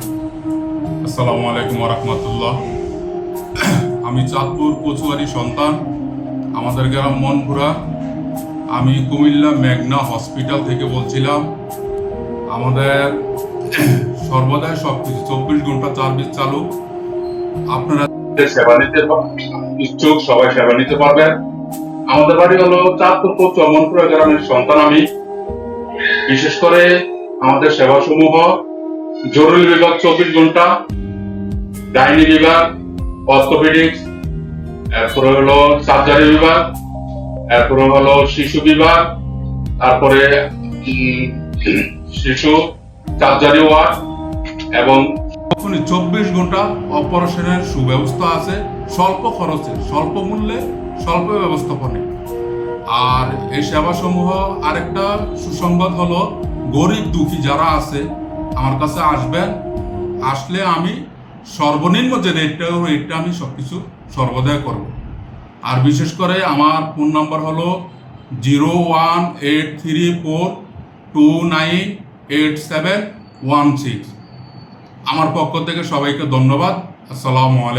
আসসালামু আলাইকুম রহমতুল্লাহ। আমি চাঁদপুর কচুয়ারি সন্তান। আমাদের গ্রাম মনপুরা। আমি কুমিল্লা মেঘনা হসপিটাল থেকে বলছিলাম। আমাদের সর্বদাই সবকিছু 24 ঘন্টা সার্ভিস চালু। আপনারা সেবা নিতে ইচ্ছুক সবাই সেবা নিতে পারবেন। আমাদের বাড়ি হলো চাঁদপুর কচুয়া মনপুরা গ্রামের সন্তান আমি। বিশেষ করে আমাদের সেবা সমূহ জরুরি বিভাগ 24 ঘন্টা, গাইনি বিভাগ, অর্থোপেডিক্স, এরপরে হলো সার্জারি বিভাগ, এরপরে হলো শিশু বিভাগ, তারপরে শিশু সার্জারি ওয়ার্ড এবং 24 ঘন্টা অপারেশনের সুব্যবস্থা আছে, স্বল্প খরচে, স্বল্প মূল্যে, স্বল্প ব্যবস্থাপনায়। আর এই সেবাসমূহ আরেকটা সুসংবাদ হলো, গরিব দুঃখী যারা আছে আমার কাছে আসবেন। আসলে আমি সর্বনিম্ন যে রেটটা আমি সবকিছু সর্বদাই করব। আর বিশেষ করে আমার ফোন নাম্বার হলো 01834298716। আমার পক্ষ থেকে সবাইকে ধন্যবাদ। আসসালামু আলাইকুম।